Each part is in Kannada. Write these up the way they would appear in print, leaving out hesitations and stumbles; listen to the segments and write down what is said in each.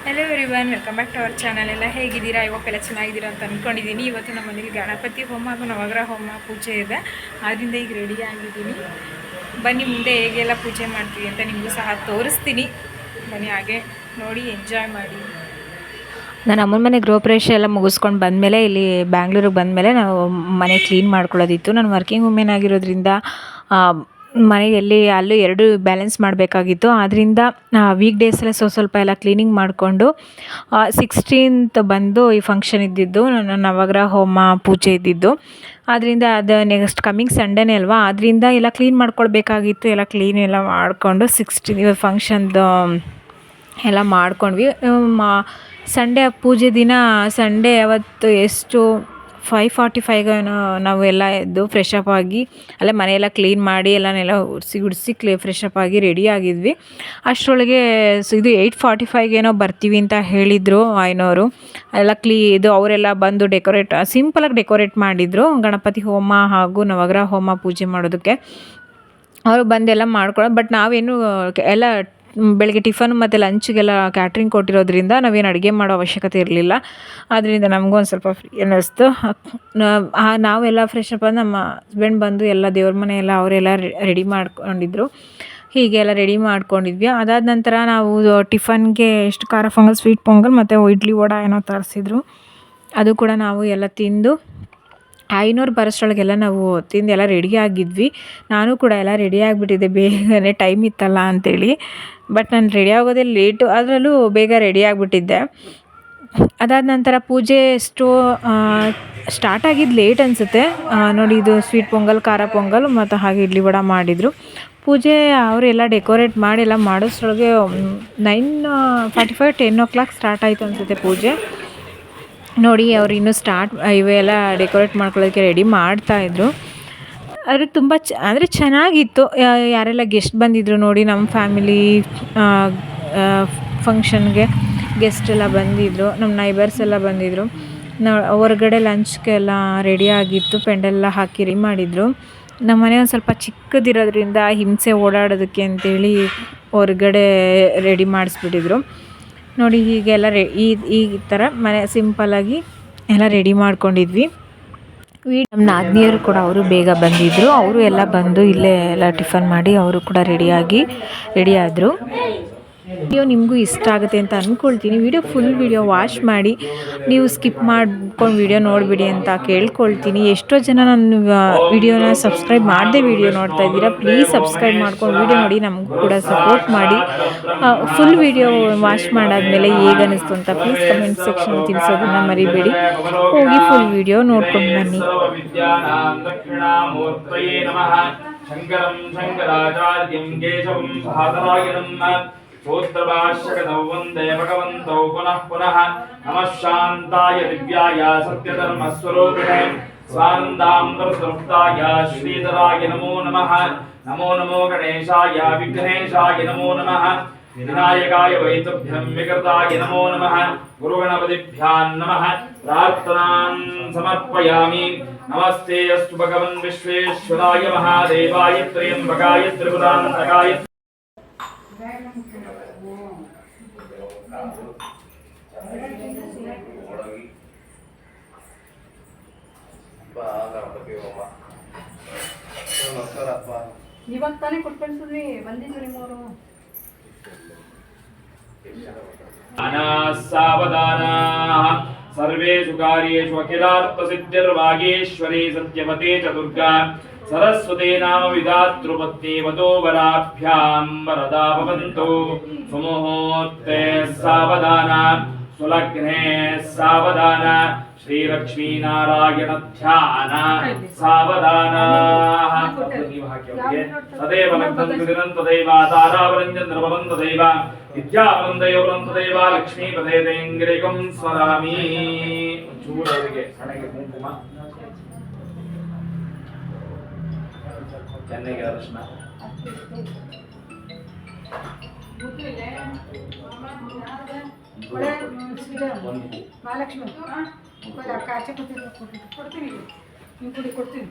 Hello everyone, welcome back to our channel. ಎಲ್ಲ ಹೇಗಿದ್ದೀರಾ? ಇವಾಗೆಲ್ಲ ಚೆನ್ನಾಗಿದ್ದೀರಾ ಅಂತ ಅಂದ್ಕೊಂಡಿದ್ದೀನಿ. ಇವತ್ತು ನಮ್ಮ ಮನೇಲಿ ಗಣಪತಿ ಹೋಮ ಹಾಗೂ ನವಗ್ರಹ ಹೋಮ ಪೂಜೆ ಇದೆ. ಆದ್ದರಿಂದ ಈಗ ರೆಡಿ ಆಗಿದ್ದೀನಿ. ಬನ್ನಿ ಮುಂದೆ ಹೇಗೆಲ್ಲ ಪೂಜೆ ಮಾಡ್ತೀವಿ ಅಂತ ನಿಮಗೂ ಸಹ ತೋರಿಸ್ತೀನಿ. ಬನ್ನಿ ಹಾಗೆ ನೋಡಿ ಎಂಜಾಯ್ ಮಾಡಿ. ನಾನು ಅಮ್ಮನ ಮನೆ ಗೃಹಪ್ರವೇಶ ಎಲ್ಲ ಮುಗಿಸ್ಕೊಂಡು ಬಂದಮೇಲೆ ಇಲ್ಲಿ ಬ್ಯಾಂಗ್ಳೂರಿಗೆ ಬಂದಮೇಲೆ ನಾವು ಮನೆ ಕ್ಲೀನ್ ಮಾಡ್ಕೊಳ್ಳೋದಿತ್ತು. ನಾನು ವರ್ಕಿಂಗ್ ವುಮೆನ್ ಆಗಿರೋದ್ರಿಂದ ಮನೆಯಲ್ಲಿ ಅಲ್ಲೂ 2 ಬ್ಯಾಲೆನ್ಸ್ ಮಾಡಬೇಕಾಗಿತ್ತು. ಆದ್ದರಿಂದ ವೀಕ್ ಡೇಸಲ್ಲೇ ಸ್ವಲ್ಪ ಎಲ್ಲ ಕ್ಲೀನಿಂಗ್ ಮಾಡಿಕೊಂಡು 16th ಬಂದು ಈ ಫಂಕ್ಷನ್ ಇದ್ದಿದ್ದು, ನನ್ನ ನವಗ್ರಹ ಹೋಮ ಪೂಜೆ ಇದ್ದಿದ್ದು. ಆದ್ದರಿಂದ ಅದು ನೆಕ್ಸ್ಟ್ ಕಮ್ಮಿಂಗ್ ಸಂಡೇನೇ ಅಲ್ವಾ, ಆದ್ದರಿಂದ ಎಲ್ಲ ಕ್ಲೀನ್ ಮಾಡ್ಕೊಳ್ಬೇಕಾಗಿತ್ತು. ಎಲ್ಲ ಕ್ಲೀನ್ ಎಲ್ಲ ಮಾಡಿಕೊಂಡು 16 ಫಂಕ್ಷನ್ದು ಎಲ್ಲ ಮಾಡ್ಕೊಂಡ್ವಿ. ಸಂಡೇ ಪೂಜೆ ದಿನ ಸಂಡೇ ಅವತ್ತು ಎಷ್ಟು 5:45 ನಾವು ಎಲ್ಲ ಎದ್ದು ಫ್ರೆಶ್ ಅಪ್ ಆಗಿ ಅಲ್ಲೇ ಮನೆಯೆಲ್ಲ ಕ್ಲೀನ್ ಮಾಡಿ ಎಲ್ಲನೆಲ್ಲ ಗುಡಿಸಿ ಫ್ರೆಶ್ ಅಪ್ ಆಗಿ ರೆಡಿ ಆಗಿದ್ವಿ. ಅಷ್ಟರೊಳಗೆ ಇದು 8:45 ಬರ್ತೀವಿ ಅಂತ ಹೇಳಿದರು ಆಯ್ನವರು. ಎಲ್ಲ ಇದು ಅವರೆಲ್ಲ ಬಂದು ಸಿಂಪಲಾಗಿ ಡೆಕೋರೇಟ್ ಮಾಡಿದರು ಗಣಪತಿ ಹೋಮ ಹಾಗೂ ನವಗ್ರಹ ಹೋಮ ಪೂಜೆ ಮಾಡೋದಕ್ಕೆ. ಅವರು ಬಂದೆಲ್ಲ ಮಾಡ್ಕೊಳ್ಳೋ, ಬಟ್ ನಾವೇನು ಎಲ್ಲ ಬೆಳಗ್ಗೆ ಟಿಫನ್ ಮತ್ತು ಲಂಚ್ಗೆಲ್ಲ ಕ್ಯಾಟ್ರಿಂಗ್ ಕೊಟ್ಟಿರೋದ್ರಿಂದ ನಾವೇನು ಅಡುಗೆ ಮಾಡೋ ಅವಶ್ಯಕತೆ ಇರಲಿಲ್ಲ. ಆದ್ದರಿಂದ ನಮಗೊಂದು ಸ್ವಲ್ಪ ಫ್ರೀ ಅನ್ನಿಸ್ತು. ನಾವೆಲ್ಲ ಫ್ರೆಶ್ ಅಪ್ ಆಗಿ ನಮ್ಮ ಹಸ್ಬೆಂಡ್ ಬಂದು ಎಲ್ಲ ದೇವ್ರ ಮನೆ ಎಲ್ಲ ಅವರೆಲ್ಲ ರೆಡಿ ಮಾಡ್ಕೊಂಡಿದ್ರು. ಹೀಗೆಲ್ಲ ರೆಡಿ ಮಾಡ್ಕೊಂಡಿದ್ವಿ. ಅದಾದ ನಂತರ ನಾವು ಟಿಫನ್ಗೆ ಎಷ್ಟು ಖಾರ ಪೊಂಗಲ್, ಸ್ವೀಟ್ ಪೊಂಗಲ್ ಮತ್ತು ಇಡ್ಲಿ ವಡೆ ತರಿಸಿದ್ರು. ಅದು ಕೂಡ ನಾವು ಎಲ್ಲ ತಿಂದು ಐನೂರು ಬರೋಷ್ಟರೊಳಗೆಲ್ಲ ನಾವು ತಿಂದು ಎಲ್ಲ ರೆಡಿಯಾಗಿದ್ವಿ. ನಾನು ಕೂಡ ಎಲ್ಲ ರೆಡಿ ಆಗಿಬಿಟ್ಟಿದ್ದೆ, ಬೇಗನೆ ಟೈಮ್ ಇತ್ತಲ್ಲ ಅಂಥೇಳಿ. ಬಟ್ ನಾನು ರೆಡಿ ಆಗೋದೇ ಲೇಟು, ಅದರಲ್ಲೂ ಬೇಗ ರೆಡಿ ಆಗಿಬಿಟ್ಟಿದ್ದೆ. ಅದಾದ ನಂತರ ಪೂಜೆ ಸ್ಟಾರ್ಟ್ ಆಗಿದ್ದು ಲೇಟ್ ಅನಿಸುತ್ತೆ ನೋಡಿ. ಇದು ಸ್ವೀಟ್ ಪೊಂಗಲ್, ಖಾರ ಪೊಂಗಲ್ ಮತ್ತು ಹಾಗೆ ಇಡ್ಲಿ ವಡೆ ಮಾಡಿದರು. ಪೂಜೆ ಅವರೆಲ್ಲ ಡೆಕೋರೇಟ್ ಮಾಡಿ ಎಲ್ಲ ಮಾಡೋಷ್ಟರೊಳಗೆ 9:45 10 o'clock ಸ್ಟಾರ್ಟ್ ಆಯಿತು ಅನಿಸುತ್ತೆ ಪೂಜೆ. ನೋಡಿ ಅವ್ರು ಇನ್ನೂ ಇವೆಲ್ಲ ಡೆಕೋರೇಟ್ ಮಾಡ್ಕೊಳ್ಳೋದಕ್ಕೆ ರೆಡಿ ಮಾಡ್ತಾಯಿದ್ರು. ಆದರೆ ತುಂಬ ಅಂದರೆ ಚೆನ್ನಾಗಿತ್ತು. ಯಾರೆಲ್ಲ ಗೆಸ್ಟ್ ಬಂದಿದ್ದರು ನೋಡಿ, ನಮ್ಮ ಫ್ಯಾಮಿಲಿ ಫಂಕ್ಷನ್ಗೆ ಗೆಸ್ಟ್ ಎಲ್ಲ ಬಂದಿದ್ದರು, ನಮ್ಮ ನೈಬರ್ಸ್ ಎಲ್ಲ ಬಂದಿದ್ದರು. ಹೊರಗಡೆ ಲಂಚ್ಗೆಲ್ಲ ರೆಡಿ ಆಗಿತ್ತು, ಪೆಂಡೆಲ್ಲ ಹಾಕಿ ರೆಡಿ ಮಾಡಿದರು. ನಮ್ಮ ಮನೆ ಒಂದು ಸ್ವಲ್ಪ ಚಿಕ್ಕದಿರೋದ್ರಿಂದ ಹಿಂಸೆ ಓಡಾಡೋದಕ್ಕೆ ಅಂತೇಳಿ ಹೊರಗಡೆ ರೆಡಿ ಮಾಡಿಸ್ಬಿಟ್ಟಿದ್ರು ನೋಡಿ. ಹೀಗೆಲ್ಲ ಈ ಥರ ಮನೆ ಸಿಂಪಲ್ಲಾಗಿ ಎಲ್ಲ ರೆಡಿ ಮಾಡ್ಕೊಂಡಿದ್ವಿ. ನಮ್ಮ ನಾದಿನಿಯರು ಕೂಡ ಅವರು ಬೇಗ ಬಂದಿದ್ದರು. ಅವರು ಎಲ್ಲ ಬಂದು ಇಲ್ಲೇ ಎಲ್ಲ ಟಿಫನ್ ಮಾಡಿ ಅವರು ಕೂಡ ರೆಡಿ ಆದರು. ವಿಡಿಯೋ ನಿಮಗೂ ಇಷ್ಟ ಆಗುತ್ತೆ ಅಂತ ಅಂದ್ಕೊಳ್ತೀನಿ. ಫುಲ್ ವಿಡಿಯೋ ವಾಚ್ ಮಾಡಿ, ನೀವು ಸ್ಕಿಪ್ ಮಾಡ್ಕೊಂಡು ವಿಡಿಯೋ ನೋಡಿಬಿಡಿ ಅಂತ ಕೇಳ್ಕೊಳ್ತೀನಿ. ಎಷ್ಟೋ ಜನ ನನ್ನ ವಿಡಿಯೋನ ಸಬ್ಸ್ಕ್ರೈಬ್ ಮಾಡದೆ ವಿಡಿಯೋ ನೋಡ್ತಾ ಇದ್ದೀರಾ. ಪ್ಲೀಸ್ ಸಬ್ಸ್ಕ್ರೈಬ್ ಮಾಡ್ಕೊಂಡು ವಿಡಿಯೋ ನೋಡಿ, ನಮಗೂ ಕೂಡ ಸಪೋರ್ಟ್ ಮಾಡಿ. ಫುಲ್ ವಿಡಿಯೋ ವಾಚ್ ಮಾಡಾದಮೇಲೆ ಹೇಗೆ ಅನ್ನಿಸ್ತು ಅಂತ ಪ್ಲೀಸ್ ಕಮೆಂಟ್ ಸೆಕ್ಷನ್ ತಿಳಿಸೋದನ್ನು ಮರಿಬೇಡಿ. ಹೋಗಿ ಫುಲ್ ವಿಡಿಯೋ ನೋಡ್ಕೊಂಡು ಬನ್ನಿ. स्तोत्रभाष्यकृतौ वन्दे भगवन्तौ पुनः पुनः नमः शान्ताय दिव्याय सत्यधर्मस्वरूपिणे स्वानन्दामृततृप्ताय श्रीधराय नमो नमः। नमो नमो गणेशाय विघ्नेशाय नमो नमः। विनायकाय वैतुभ्यं विकृताय नमो नमः। गुरुगणपतिभ्यां नमः। प्रार्थनां समर्पयामि। नमस्ते अस्तु भगवन् विश्वेश्वराय महादेवाय त्र्यम्बकाय त्रिपुरान्तकाय ಇವಾಗ ತಾನೇ ಕೊಟ್ಬಿಡ್ತೀವಿ, ಬಂದಿದ್ದು ನಿಮ್ಮವರು. सावधानाः सर्वेषु कार्येषु अखिलार्थसिद्धिर्वागीश्वरी सत्यवती च दुर्गा सरस्वती नाम विधातृपत्नी वधूवराभ्यां वरदा भवन्तु। सुमुहूर्ते सावधाना, सुलग्ने सावधाना, श्रीलक्ष्मीनारायण ध्यान सावधानाः। तदेव लग्नं दिनं तदैव तारावलं चन्द्रमलं तदैव विद्यावलं दयोवलं तदैव लक्ष्मीपदे तेङ्गिरिकं स्मरामि। चूरवರಿಗೆ ಹಣೆಗೆ ಕುಂಕುಮ, ಕೆನ್ನೆಗೆ ಅರಿಶಿನ, ಮಹಾಲಕ್ಷ್ಮಿ ಕಾಚೆ ಕೊಡ್ತೀನಿ, ನೀವು ಕುಡಿ ಕೊಡ್ತೀನಿ.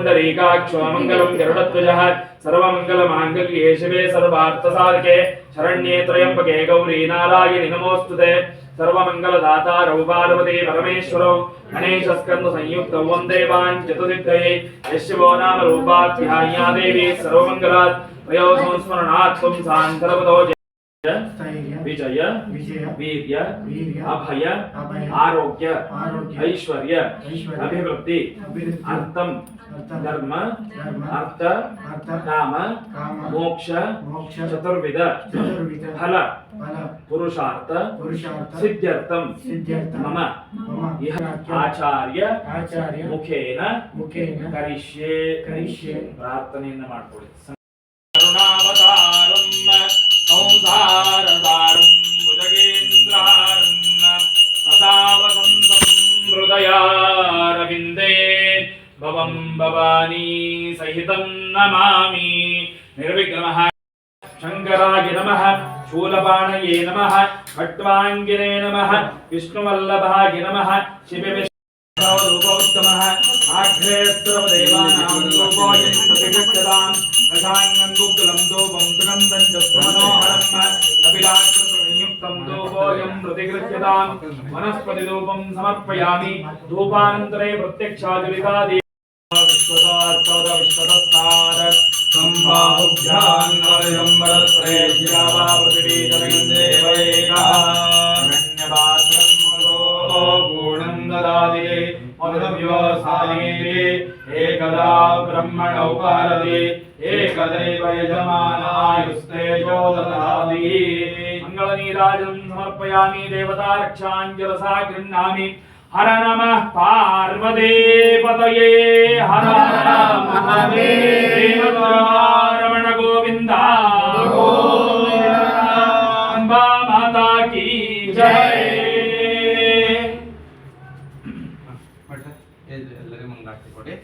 पुण्डरीकाक्षो मङ्गलं गरुडध्वजः सर्वमङ्गलमाङ्गल्ये शिवे सर्वार्थसाधके शरण्ये त्र्यम्बके गौरी नारायणि नमोऽस्तुते सर्वमङ्गलदातारौ पार्वती परमेश्वरौ गणेशस्कन्दसंयुक्तौ वन्दे वाञ्छतुसिद्धये यशिवो नाम रूपाध्याय्या देवी सर्वमङ्गलात् वयो संस्मरणात् त्वं सान्तरपदो विजय वीर्य अभय आरोग्य ऐश्वर्य अभिवृद्धि अर्थम धर्म अर्थ काम मोक्ष चतुर्विध फल पुरुषार्थ सिद्ध्यर्थम मम इह आचार्य मुखेन करिष्ये प्रार्थनेಯನ್ನು ಮಾಡಿಕೊಳ್ಳಿ करुणावतारं संसारसारं भुजगेन्द्रहारं सदा वसन्तं हृदयारविन्दे भवं भवानी सहितं नमामि निर्विघ्नः शंकराय नमः शूलपाणये नमः खट्वाङ्गिने नमः विष्णुवल्लभाय नमः शिवविष्णुरूपोत्तमः आग्रेस्वरदेवानां रूपोऽयं प्रतिगच्छताम् रसाङ्गं गुग्गलं धूपं सुगन्धं च मनोहरं कपिलाकृतियुक्तं धूपोऽयं प्रतिगृह्यताम् वनस्पतिधूपं समर्पयामि धूपानन्तरे प्रत्यक्षाजलिकादि विश्वदात्तवद संबाहुभ्यान्नरयम्बरत्रये ज्यावा पृथिवीतनयन्देवैकः अरण्यपात्रं मधो गुणं ददाति मधुव्यवसायिने एकदा ब्रह्मण उपारति एकदैव यजमानायुस्तेजो ददाति मङ्गलनीराजनं समर्पयामि देवतारक्षाञ्जलसा गृह्णामि हर नमः पार्वतीपतये हर महादेव रमण गोविंदा अम्बा माता की जय ಎಲ್ಲರಿಗೂ ಮಂಗಳಾರತಿ ಕೊಡಿ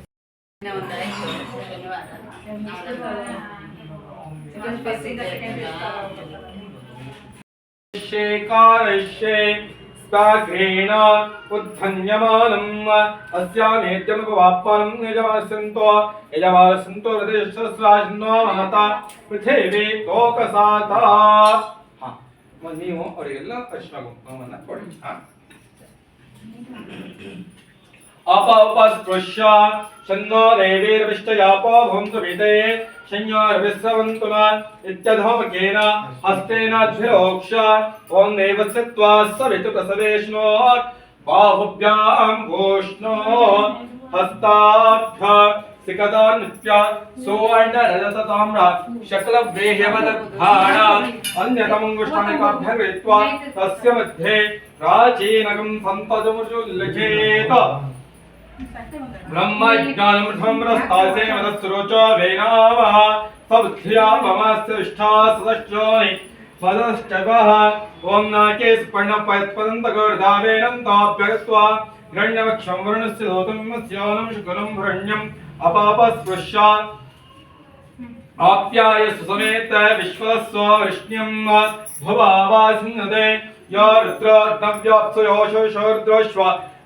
साग्रेण उद्धन्यमानम् अस्यामेत्यमुपवाप्पनं यजमानसन्तो हृदयसहस्राजन्नो महता पृथिवी लोकसाता ನೀವು ಅವರಿಗೆಲ್ಲ ಅರಿಶಿನ ಕುಂಕುಮವನ್ನು ಕೊಡಿ अपस्पृश्य शन्नो देवीर्विष्टयापो भवन्तु विदे शन्योर्विस्रवन्तु न इत्यधोमकेन हस्तेनाद्भिरोक्ष ॐ देवस्य त्वा सवितुकसवेष्णो बाहुभ्यां भूष्णो हस्ताभ्य सिकदान्त्य सुवर्णरजतताम्र शकलव्रेह्यवदद्भाण अन्यतमङ्गुष्ठानिकाभ्यर्वित्वा तस्य मध्ये प्राचीनकं सम्पदमुल्लिखेत ब्रह्मज्ञानमृतमृतासे मदस्रोचो वेनावः सबुद्ध्या ममस्य विष्ठा सदश्चोनि मदश्चवः ॐ नाके स्पर्णपयत्पदन्तगोर्धावेनं ताभ्यगत्वा हिरण्यवक्षं वर्णस्य धोतुमस्यानं शुकुलं भरण्यम् अपापस्पृश्य आप्याय सुसमेत विश्वस्व विष्ण्यं भवावासिन्नदे या रुद्रार्णव्याप्सयोशोषोर्द्रश्व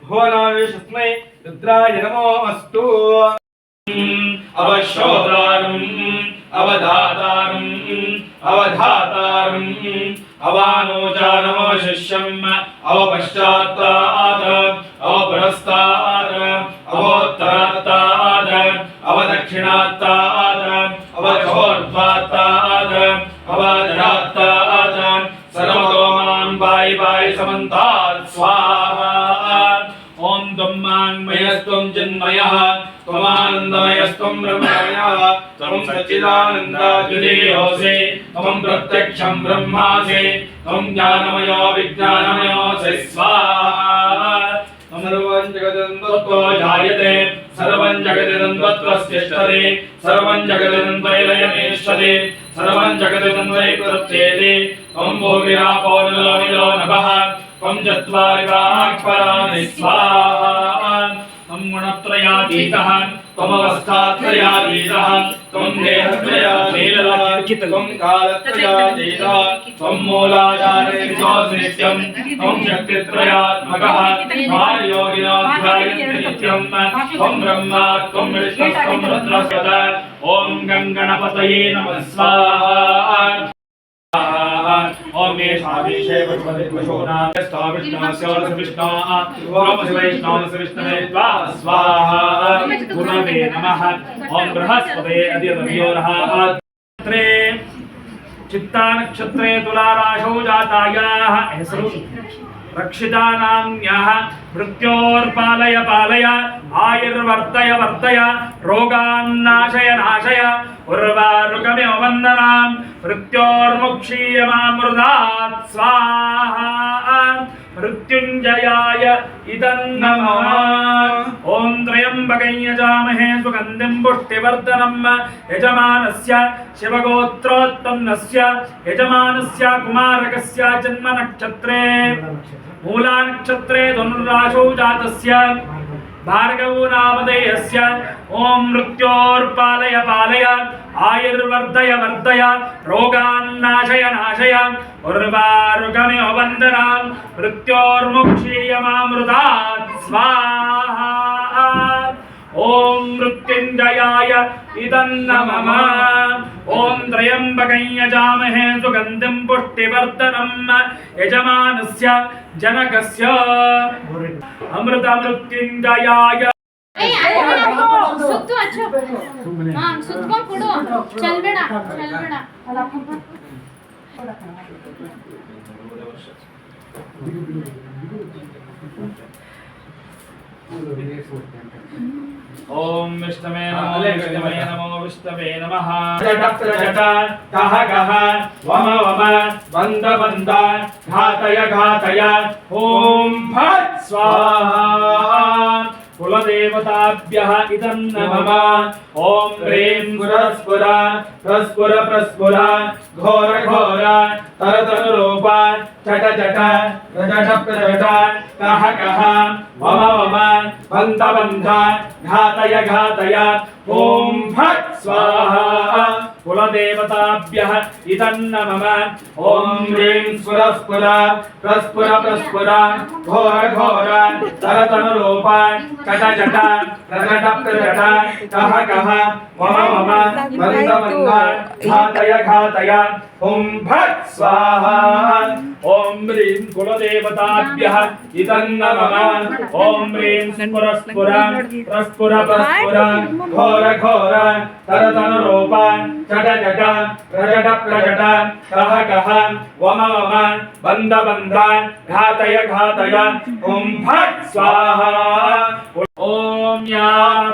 भुवनावेशस्मै रुद्राय नमोऽस्तु अवश्योदारम् अवधातारम् अवधातारम् अवानोजानमशिष्यम् अवपश्चात्तात् अवपुरस्तात् अवोत्तरात्तात् अवदक्षिणात्तात् अवचोर्ध्वात्तात् अवधरात्तात् सर्वतो मां बायि बायि समन्तात् स्वाहा ॐ त्वं माङ्मयस्त्वं चिन्मयः त्वमानन्दमयस्त्वं ब्रह्ममयः त्वं सच्चिदानन्दाद्वितीयोऽसि त्वं प्रत्यक्षं ब्रह्मासि त्वं ज्ञानमयो विज्ञानमयोऽसि स्वाहा सर्वं जगदन्तत्वो जायते सर्वं जगदन्तत्वस्तिष्ठति सर्वं जगदन्तैलयनेष्यति सर्वं जगदन्तैकरुत्येति त्वं भूमिरापो निलो नभः त्वं चत्वारि वाक्पराणि स्वाहा त्वं गुणत्रयातीतः त्वमवस्थात्रयातीतः त्वं देहत्रयातीतः त्वं कालत्रयातीतः त्वं मूलाधारनिर्दोषो नित्यं त्वं शक्तित्रयात्मकः मायोगिनोऽध्यायन्ति नित्यं त्वं ब्रह्मा त्वं विष्णुस्त्वं रुद्रस्वतः ॐ गङ्गणपतये नमः स्वाहा ओम मे शादीशे वशोनास्ता विष्णुस्योरस विष्णुः ब्रह्मशिवैष्णवस्य विष्णवे स्वाहा गुरवे नमः ओम बृहस्पते अधिरवियोरः त्रे चित्ता नक्षत्रे तुला राशौ जातायाः हेसरु रक्षितानाम्याः मृत्योर्पालय पालय आयुर्वर्धय वर्धय रोगान्नाशय नाशय उर्वारुकमिव वन्दनां मृत्योर्मुक्षीयमामृतात् स्वाहा मृत्युञ्जयाय इदं नमः ॐ त्र्यम्बकं यजामहे सुगन्धिं पुष्टिवर्धनं यजमानस्य शिवगोत्रोत्पन्नस्य यजमानस्य कुमारकस्य जन्मनक्षत्रे मूलानक्षत्रे धनुर्राशौ जातस्य भार्गवो नामधेयस्य ॐ मृत्योर्पालय पालय आयुर्वर्धय वर्धय रोगान्नाशय नाशय उर्वारुकमिव वन्दनां मृत्योर्मुक्षीयमामृतात् स्वाहा ॐ मृत्युञ्जयाय इदं नमः ॐ त्र्यम्बकं यजामहे सुगन्धिं पुष्टिवर्धनं यजमानस्य जनकस्य अमृतमृत्युञ्जयाय ಸುತ್ತು ಅಚ್ಚು ಹಾ ಸುತ್ತಕೊಂಡು ಕೊಡು ಚಲ್ಬೇಡ ಚಲ್ಬೇಡ ओम विष्णवे नमो विष्णवे नमो विष्णवे नमः जट कह कह वम वम बन्द बन्द घातय घातय ओम फट् स्वाहा कुलदेवताभ्यः इदं नमः ओम ह्रीं स्फुर प्रस्फुर प्रस्फुर घोर घोर तरतनुरूप चट चट प्रजट प्रजट कह कह वम वम बन्ध बन्ध घातय घातय ओम फट् स्वाहा कुलदेवताभ्यः इदं नमः ओम ह्रीं स्फुर स्फुर प्रस्फुर प्रस्फुर घोर घोर तरतनुरूप चट चट प्रजट प्रजट कह कह वम वम बन्ध बन्ध घातय घातय ओम फट् स्वाहा ओम ह्रीं कुलदेवताभ्यः इदं नमः ओम ह्रीं स्फुर स्फुर प्रस्फुर प्रस्फुर घोर घोर तरतनुरूप चट चट प्रजट प्रजट कह कह वम वम बन्ध बन्ध घातय घातय ओम फट् स्वाहा ओम या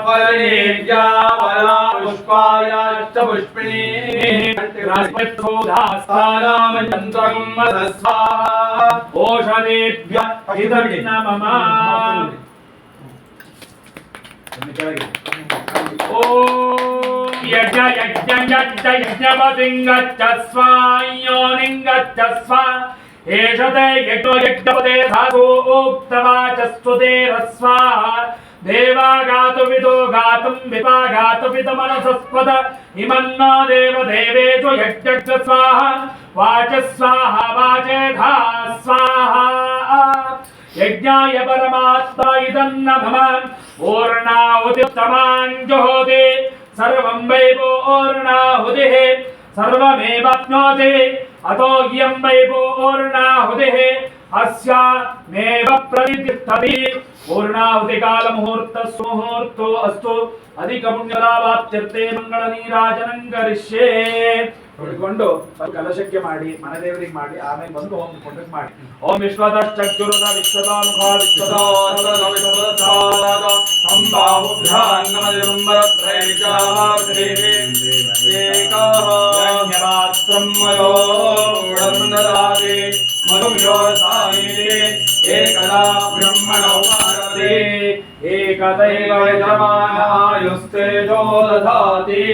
फलेभ्या फला पुष्पायाश्च पुष्पिणी रास्पत्सोधास्तानां चन्द्रं वदस्वाहा ओषधेभ्यः इदं नमः ओम यज्ञ यज्ञ यज्ञ यज्ञपतिं गच्छस्व योनिं एषते यज्ञो यज्ञपते धातु उक्तवाचस्वते रस्वाहा देवागातु विदो गातुं विपागातु विदमनसस्पद इमन्नो देवदेवेषु यज्ञ स्वाहा वाच स्वाहा वाचे धा स्वाहा यज्ञाय परमात्मा इदं नमः पूर्णाहुतिस्तमाञ्जुहोति सर्वं वै पूर्णाहुतिः सर्वमेवाप्नोति अतो इयं वै पूर्णाहुतिः अस्यामेव प्रतिष्ठति पूर्णाहुतिकालमुहूर्तः सुमुहूर्तो अस्तु अधिकपुण्यलाभाप्त्यर्थे मंगलनीराजनं करिष्ये ನೋಡಿಕೊಂಡು ಕಲಶಕ್ಕೆ ಮಾಡಿ ಮನೆ ದೇವರಿಗೆ ಮಾಡಿ ಆಮೇಲೆ ಬಂದು ಹೋಮ ಕೊಂಡಕ್ಕೆ ಮಾಡಿ ಓಂ ವಿಶ್ವದಶ್ಚಕ್ಷುರುತ ವಿಶ್ವದಾನುಖ ವಿಶ್ವದಾನುಖ ಸಂಭಾವುಭ್ಯಾನ್ನಮದಿರಂಬರತ್ರಯೈಕಾಮಾರ್ಧೇವೆ ಏಕಾಹಾತ್ರಂ ಮಯೋಡಂದದಾದೆ ಮಧುವ್ಯೋಸಾಯಿತೆ ಏಕದಾ ಬ್ರಹ್ಮಣೋ ಭಾರತೆ ಏಕದೈವ ಯಜಮಾನಾಯುಸ್ತೇಜೋ ದಧಾತಿ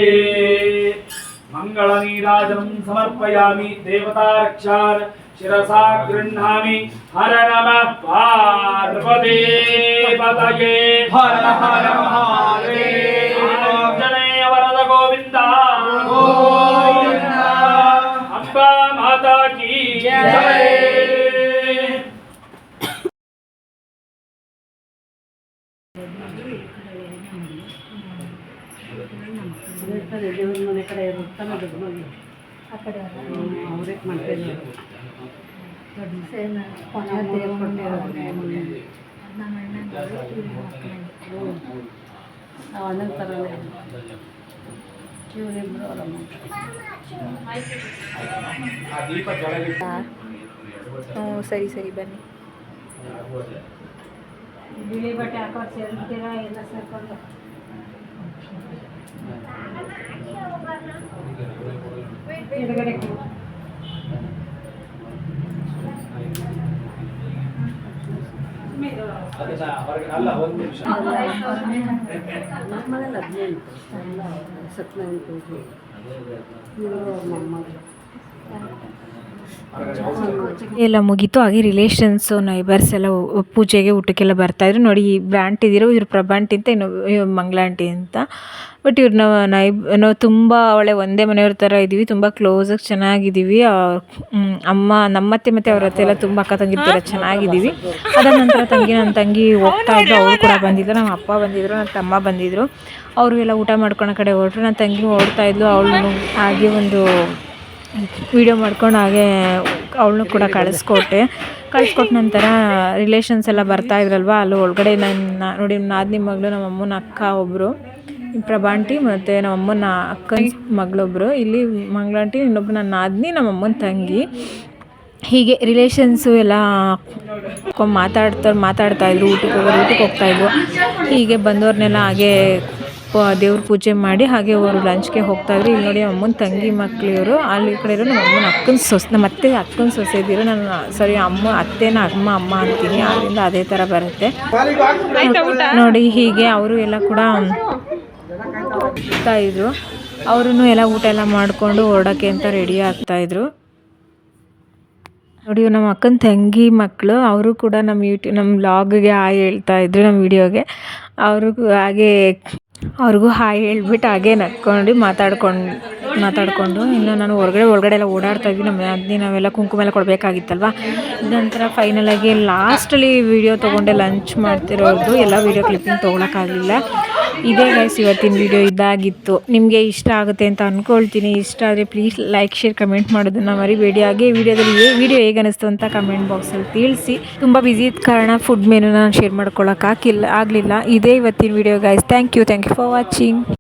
मंगलनीराजनं समर्पयामि देवता रक्षार शिरसा गृह्णामि हर नमः पार्वती पतये हर हर महादेव ದೇವ್ರ ಮನೆ ಕಡೆ ಇರುತ್ತಾನೆ ದೊಡ್ಡ ಮನೆ ಆ ಕಡೆ ಅವರೇ ಮಾಡ್ತಿದ್ರು ನಾವು ಅಣ್ಣನ ಥರನೇ ಇವರಿಬ್ಬರು ಅವರಮ್ಮ ಹ್ಞೂ ಸರಿ ಸರಿ ಬನ್ನಿ. ಬಿಳಿ ಬಟ್ಟೆ ಹಾಕೊಂಡು ಸೇರ್ತೀರಾ ಎಲ್ಲ ಸೇರ್ಕೊಂಡು ಎಡಗಡೆ ಅಲ್ಲ ಒಂದು ನಿಮಿಷ ನಮ್ಮ ಮನೇಲಿ 15 17 ಇವರು ಮೊಮ್ಮಗಳು ಎಲ್ಲ ಮುಗೀತು. ಹಾಗೆ ರಿಲೇಷನ್ಸು ನೈಬರ್ಸ್ ಎಲ್ಲ ಪೂಜೆಗೆ ಊಟಕ್ಕೆಲ್ಲ ಬರ್ತಾಯಿದ್ರು. ನೋಡಿ ಈ ಬ್ರಾಂಟ್ ಇದ್ದೀರೋ ಇವ್ರು ಪ್ರಭಾಂಟಿ ಅಂತ, ಇನ್ನು ಮಂಗಳಾಂಟಿ ಅಂತ. ಬಟ್ ಇವ್ರು ನಾವು ತುಂಬ ಒಳ್ಳೆ ಒಂದೇ ಮನೆಯವ್ರ ಥರ ಇದ್ದೀವಿ, ತುಂಬ ಕ್ಲೋಸಾಗಿ ಚೆನ್ನಾಗಿದ್ದೀವಿ. ನಮ್ಮತ್ತೆ ಮತ್ತು ಅವ್ರ ಹತ್ತೆ ಎಲ್ಲ ತುಂಬ ಅಕ್ಕ ತಂಗಿ ಥರ ಚೆನ್ನಾಗಿದ್ದೀವಿ. ಅದಾದ ನಂತರ ನನ್ನ ತಂಗಿ ಹೋಗ್ತಾಯಿದ್ರು, ಅವರು ಕೂಡ ಬಂದಿದ್ರು, ನಮ್ಮ ಅಪ್ಪ ಬಂದಿದ್ರು, ನನ್ನ ತಮ್ಮ ಬಂದಿದ್ದರು. ಅವರು ಎಲ್ಲ ಊಟ ಮಾಡ್ಕೊಳೋ ಕಡೆ ಹೊರಟ್ರು. ನನ್ನ ತಂಗಿ ಓಡ್ತಾಯಿದ್ಲು, ಅವಳು ಹಾಗೆ ಒಂದು ವಿಡಿಯೋ ಮಾಡ್ಕೊಂಡು ಹಾಗೆ ಅವಳನ್ನೂ ಕೂಡ ಕಳಿಸ್ಕೊಟ್ಟ ನಂತರ ರಿಲೇಷನ್ಸ್ ಎಲ್ಲ ಬರ್ತಾಯಿದ್ರಲ್ವ, ಅಲ್ಲಿ ಒಳಗಡೆ ನೋಡಿ ನಾದಿನಿ ಮಗಳು, ನಮ್ಮ ಅಮ್ಮನ ಅಕ್ಕ ಒಬ್ಬರು ಪ್ರಭಾಂಟಿ, ಮತ್ತು ನಮ್ಮ ಅಮ್ಮನ ಅಕ್ಕನ ಮಗಳೊಬ್ಬರು, ಇಲ್ಲಿ ಮಂಗಳಾಂಟಿ, ಇನ್ನೊಬ್ಬರು ನನ್ನ ನಾದಿನಿ, ನಮ್ಮ ಅಮ್ಮನ ತಂಗಿ. ಹೀಗೆ ರಿಲೇಷನ್ಸು ಎಲ್ಲ ಮಾತಾಡ್ತಾಯಿದ್ರು, ಊಟಕ್ಕೆ ಹೋಗ್ತಾಯಿದ್ರು. ಹೀಗೆ ಬಂದವ್ರನ್ನೆಲ್ಲ ಹಾಗೆ ದೇವ್ರ ಪೂಜೆ ಮಾಡಿ ಹಾಗೆ ಅವರು ಲಂಚ್ಗೆ ಹೋಗ್ತಾಯಿದ್ರು. ಇಲ್ಲಿ ನೋಡಿ ಅಮ್ಮನ ತಂಗಿ ಮಕ್ಳು ಇವರು, ಅಲ್ಲಿ ಕಡೆ ಇರೋ ನಮ್ಮ ಅಮ್ಮನ ಅಕ್ಕನ ಸೊಸೆ, ನಮ್ಮ ಅತ್ತೆ ಅಕ್ಕನ ಸೊಸೆ ಇದ್ದಿರೋ, ನಾನು ಸಾರಿ ಅತ್ತೆನ ಅಮ್ಮ ಅಂತೀನಿ, ಆದ್ದರಿಂದ ಅದೇ ಥರ ಬರುತ್ತೆ ನೋಡಿ. ಹೀಗೆ ಅವರು ಎಲ್ಲ ಕೂಡ ಇದ್ರು, ಅವರು ಎಲ್ಲ ಊಟ ಎಲ್ಲ ಮಾಡಿಕೊಂಡು ಹೊರಡೋಕ್ಕೆ ಅಂತ ರೆಡಿ ಆಗ್ತಾಯಿದ್ರು ನೋಡಿ. ನಮ್ಮ ಅಕ್ಕನ ತಂಗಿ ಮಕ್ಕಳು, ಅವರು ಕೂಡ ನಮ್ಮ ವ್ಲಾಗ್ಗೆ ಹಾಯ್ ಹೇಳ್ತಾಯಿದ್ರು, ನಮ್ಮ ವಿಡಿಯೋಗೆ. ಅವ್ರಿಗೂ ಹಾಯ್ ಹೇಳ್ಬಿಟ್ಟು ಹಾಗೆ ನಕ್ಕೊಂಡು ಮಾತಾಡ್ಕೊಂಡು ಇನ್ನು ನಾನು ಒಳಗಡೆ ಎಲ್ಲ ಓಡಾಡ್ತಾ ಇದ್ವಿ. ನಮ್ಮ ನಾವೆಲ್ಲ ಕುಂಕುಮ ಎಲ್ಲ ಕೊಡಬೇಕಾಗಿತ್ತಲ್ವ. ನಂತರ ಫೈನಲಾಗಿ ಲಾಸ್ಟಲ್ಲಿ ವೀಡಿಯೋ ತೊಗೊಂಡೆ ಲಂಚ್ ಮಾಡ್ತಿರೋದು, ಎಲ್ಲ ವೀಡಿಯೋ ಕ್ಲಿಪ್ಪಿಂಗ್ ತೊಗೊಳಕ್ಕಾಗಲಿಲ್ಲ. ಇದೇ ಗೈಸ್ ಇವತ್ತಿನ ವೀಡಿಯೋ ಇದಾಗಿತ್ತು. ನಿಮಗೆ ಇಷ್ಟ ಆಗುತ್ತೆ ಅಂತ ಅಂದ್ಕೊಳ್ತೀನಿ. ಇಷ್ಟ ಆದರೆ ಪ್ಲೀಸ್ ಲೈಕ್, ಶೇರ್, ಕಮೆಂಟ್ ಮಾಡೋದನ್ನು ಮರಿಬೇಡಿ. ಹಾಗೆ ವಿಡಿಯೋ ಹೇಗೆ ಅನಿಸ್ತು ಅಂತ ಕಮೆಂಟ್ ಬಾಕ್ಸಲ್ಲಿ ತಿಳಿಸಿ. ತುಂಬ ಬ್ಯುಸಿ ಇದ್ದ ಕಾರಣ ಫುಡ್ ಮೆನು ನಾನು ಶೇರ್ ಮಾಡ್ಕೊಳ್ಳೋಕ್ಕಾಗಲಿಲ್ಲ. ಇದೇ ಇವತ್ತಿನ video guys. Thank you for watching.